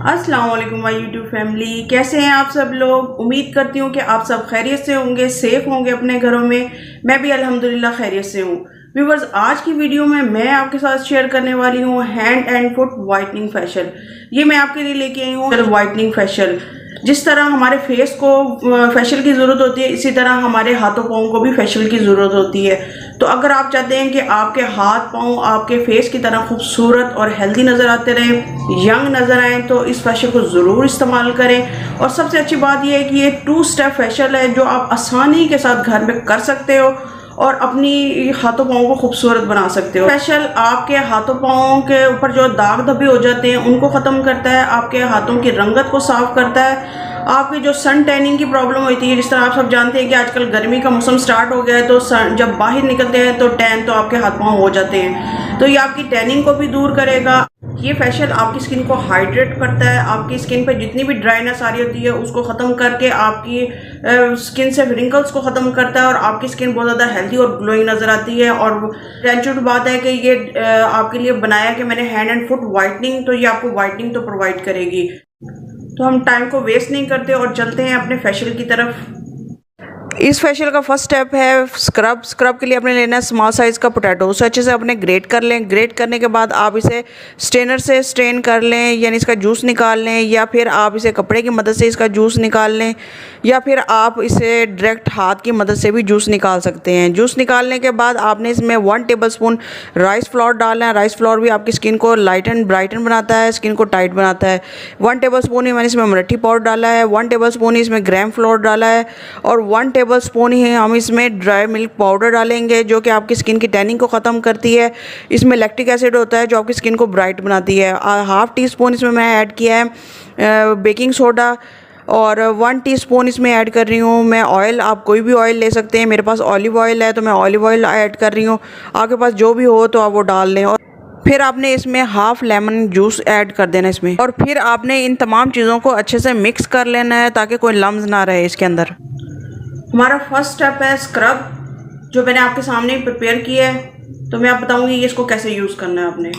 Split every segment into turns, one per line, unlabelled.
अस्सलाम वालेकुम my YouTube family, कैसे हैं आप सब लोग। उम्मीद करती हूँ कि आप सब खैरियत से होंगे, सेफ होंगे अपने घरों में। मैं भी अल्हम्दुलिल्लाह खैरियत से हूँ। व्यूवर्स, आज की वीडियो में मैं आपके साथ शेयर करने वाली हूँ hand and foot whitening facial. ये मैं आपके लिए लेके आई हूँ वाइटनिंग फेशियल। जिस तरह हमारे फेस को फेशियल की ज़रूरत होती है, इसी तरह हमारे हाथों पाँव को भी फेशियल की ज़रूरत होती है। तो अगर आप चाहते हैं कि आपके हाथ पाँव आपके फेस की तरह खूबसूरत और हेल्दी नज़र आते रहें, यंग नज़र आएँ, तो इस फेशियल को ज़रूर इस्तेमाल करें। और सबसे अच्छी बात यह है कि ये 2 स्टेप फेशियल है जो आप आसानी के साथ घर में कर सकते हो और अपनी हाथों पाँव को खूबसूरत बना सकते हो। फेशियल आपके हाथों पाँव के ऊपर जो दाग धब्बे हो जाते हैं उनको ख़त्म करता है, आपके हाथों की रंगत को साफ करता है। आपकी जो सन टैनिंग की प्रॉब्लम होती है, जिस तरह आप सब जानते हैं कि आजकल गर्मी का मौसम स्टार्ट हो गया है, तो जब बाहर निकलते हैं तो टैन तो आपके हाथ पाँव हो जाते हैं, तो ये आपकी टैनिंग को भी दूर करेगा। ये फेशियल आपकी स्किन को हाइड्रेट करता है, आपकी स्किन पे जितनी भी ड्राइनेस आ रही होती है उसको ख़त्म करके आपकी स्किन से रिंकल्स को ख़त्म करता है और आपकी स्किन बहुत ज़्यादा हेल्दी और ग्लोइंग नज़र आती है। और ग्रेचुइट बात है कि ये आपके लिए बनाया कि मैंने हैंड एंड फुट वाइटनिंग, तो ये आपको वाइटनिंग तो प्रोवाइड करेगी। तो हम टाइम को वेस्ट नहीं करते और चलते हैं अपने फेशियल की तरफ। इस फेशियल का फर्स्ट स्टेप है स्क्रब। स्क्रब के लिए आपने लेना है स्मॉल साइज़ का पोटैटो। उसे अच्छे से अपने ग्रेट कर लें। ग्रेट करने के बाद आप इसे स्ट्रेनर से स्ट्रेन कर लें, यानी इसका जूस निकाल लें, या फिर आप इसे कपड़े की मदद से इसका जूस निकाल लें, या फिर आप इसे डायरेक्ट हाथ की मदद से भी जूस निकाल सकते हैं। जूस निकालने के बाद आपने इसमें 1 टेबलस्पून राइस फ्लोर डालना है। राइस फ्लोर भी आपकी स्किन को लाइटन ब्राइटन बनाता है, स्किन को टाइट बनाता है। 1 टेबलस्पून ही मैंने इसमें मरठी पाउडर डाला है, 1 टेबलस्पून ही इसमें ग्राम फ्लोर डाला है, और 1 टेबलस्पून ही हम इसमें ड्राई मिल्क पाउडर डालेंगे जो कि आपकी स्किन की टैनिंग को ख़त्म करती है। इसमें लैक्टिक एसिड होता है जो आपकी स्किन को ब्राइट बनाती है। हाफ़ टी स्पून इसमें मैं ऐड किया है बेकिंग सोडा, और 1 टीस्पून इसमें ऐड कर रही हूँ मैं ऑयल। आप कोई भी ऑयल ले सकते हैं, मेरे पास ऑलिव ऑयल है तो मैं ऑलिव ऑयल ऐड कर रही हूँ। आपके पास जो भी हो तो आप वो डाल लें। और फिर आपने इसमें हाफ लेमन जूस ऐड कर देना इसमें, और फिर आपने इन तमाम चीज़ों को अच्छे से मिक्स कर लेना है ताकि कोई लम्स ना रहे इसके अंदर। हमारा फर्स्ट स्टेप है स्क्रब, जो मैंने आपके सामने प्रिपेयर किया है। तो मैं आप बताऊँगी ये इसको कैसे यूज़ करना है आपने।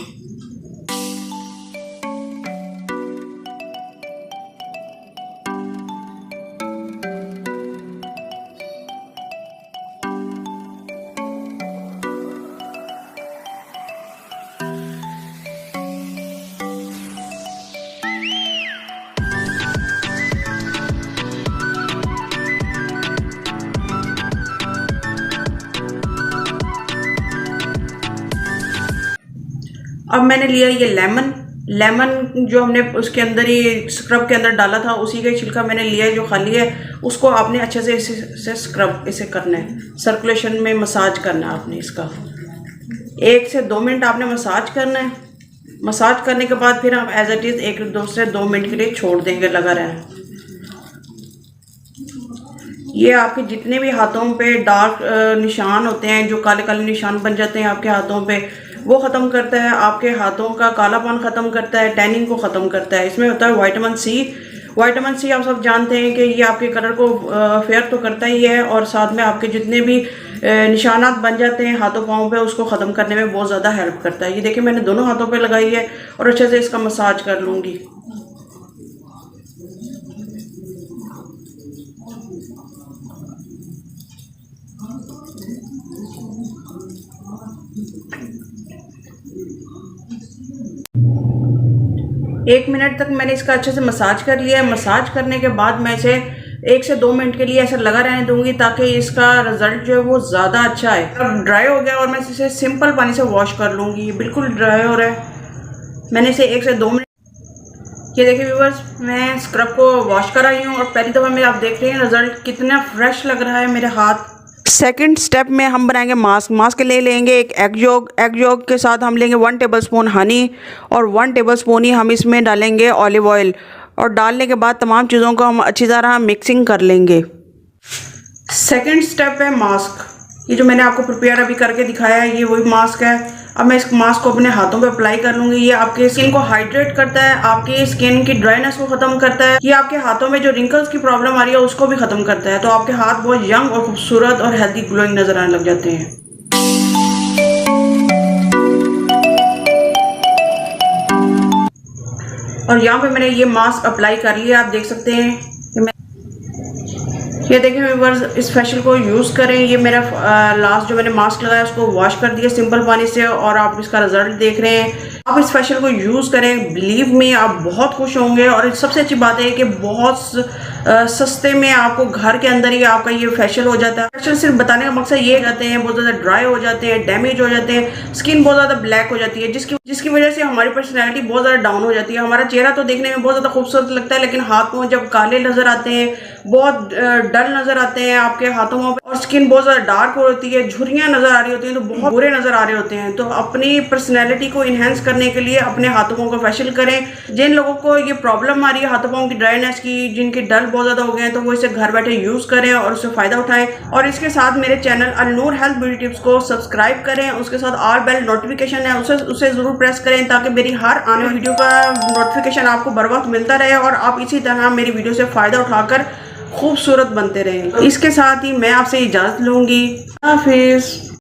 अब मैंने लिया ये लेमन जो हमने उसके अंदर ही स्क्रब के अंदर डाला था, उसी का छिलका मैंने लिया है जो खाली है। उसको आपने अच्छे से इसे स्क्रब इसे करना है, सर्कुलेशन में मसाज करना है आपने इसका। 1 से 2 मिनट आपने मसाज करना है। मसाज करने के बाद फिर हम एज इट इज़ 1 से 2 मिनट के लिए छोड़ देंगे लगा रहना। ये आपके जितने भी हाथों पे डार्क निशान होते हैं, जो काले काले निशान बन जाते हैं आपके हाथों पे, वो ख़त्म करता है। आपके हाथों का कालापन ख़त्म करता है, टैनिंग को ख़त्म करता है। इसमें होता है विटामिन सी। विटामिन सी आप सब जानते हैं कि ये आपके कलर को फेयर तो करता ही है, और साथ में आपके जितने भी निशानात बन जाते हैं हाथों पाँव पे, उसको ख़त्म करने में बहुत ज़्यादा हेल्प करता है। ये देखिए मैंने दोनों हाथों पे लगाई है और अच्छे से इसका मसाज कर लूँगी। एक मिनट तक मैंने इसका अच्छे से मसाज कर लिया है। मसाज करने के बाद मैं इसे 1 से 2 मिनट के लिए ऐसा लगा रहने दूंगी ताकि इसका रिजल्ट जो है वो ज़्यादा अच्छा है। अब ड्राई हो गया और मैं इसे सिंपल पानी से वॉश कर लूँगी। बिल्कुल ड्राई हो रहा है। मैंने इसे 1 से 2 मिनट, ये देखिए व्यूवर्स, मैं स्क्रब को वॉश कर आई हूँ और पहली दफ़ा में आप देख रहे हैं रिजल्ट कितना फ्रेश लग रहा है मेरे हाथ। सेकंड स्टेप में हम बनाएंगे मास्क। मास्क के लिए लेंगे एक एग योग। एग योग के साथ हम लेंगे 1 टेबलस्पून हनी, और 1 टेबलस्पून ही हम इसमें डालेंगे ऑलिव ऑयल, और डालने के बाद तमाम चीज़ों को हम अच्छी तरह मिक्सिंग कर लेंगे। सेकंड स्टेप है मास्क। ये जो मैंने आपको प्रिपेयर अभी करके दिखाया है, ये वही मास्क है। अब मैं इस मास्क को अपने हाथों पे अप्लाई कर लूँगी। ये आपके स्किन को हाइड्रेट करता है, आपकी स्किन की ड्राइनेस को ख़त्म करता है। ये आपके हाथों में जो रिंकल्स की प्रॉब्लम आ रही है उसको भी ख़त्म करता है। तो आपके हाथ बहुत यंग और खूबसूरत और हेल्दी ग्लोइंग नज़र आने लग जाते हैं। और यहाँ पे मैंने ये मास्क अप्लाई कर लिया। आप देख सकते हैं ये देखें व्यूअर्स, इस फेशियल को यूज़ करें। ये मेरा लास्ट जो मैंने मास्क लगाया उसको वॉश कर दिया सिंपल पानी से और आप इसका रिजल्ट देख रहे हैं। आप इस फेशियल को यूज़ करें, बिलीव मी आप बहुत खुश होंगे। और सबसे अच्छी बात है कि बहुत सस्ते में आपको घर के अंदर ही आपका ये फेशियल हो जाता है। फेशियल सिर्फ बताने का मकसद ये जाते हैं बहुत ज़्यादा ड्राई हो जाते हैं, डैमेज हो जाते हैं, स्किन बहुत ज़्यादा ब्लैक हो जाती है, जिसकी वजह से हमारी पर्सनैलिटी बहुत ज़्यादा डाउन हो जाती है। हमारा चेहरा तो देखने में बहुत ज़्यादा खूबसूरत लगता है, लेकिन हाथों जब काले नज़र आते हैं, बहुत डल नज़र आते हैं आपके हाथों में, और स्किन बहुत ज़्यादा डार्क होती है, झुर्रियाँ नज़र आ रही होती हैं, तो बहुत बुरे नज़र आ रहे होते हैं। तो अपनी पर्सनैलिटी को इन्हेंस करने के लिए अपने हाथों को फेशियल करें। जिन लोगों को ये प्रॉब्लम आ रही है हाथों की ड्राइनेस की, जिनके डल बहुत ज़्यादा हो गए हैं, तो वो इसे घर बैठे यूज़ करें और उससे फ़ायदा उठाएं। और इसके साथ मेरे चैनल अल-नूर हेल्थ ब्यूटी टिप्स को सब्सक्राइब करें। उसके साथ ऑल बेल नोटिफिकेशन है उसे ज़रूर प्रेस करें, ताकि मेरी हर आने वाली वीडियो का नोटिफिकेशन आपको बर वक्त मिलता रहे और आप इसी तरह मेरी वीडियो से फ़ायदा उठाकर खूबसूरत बनते रहें। इसके साथ ही मैं आपसे इजाज़त लूँगी। हाफिज़।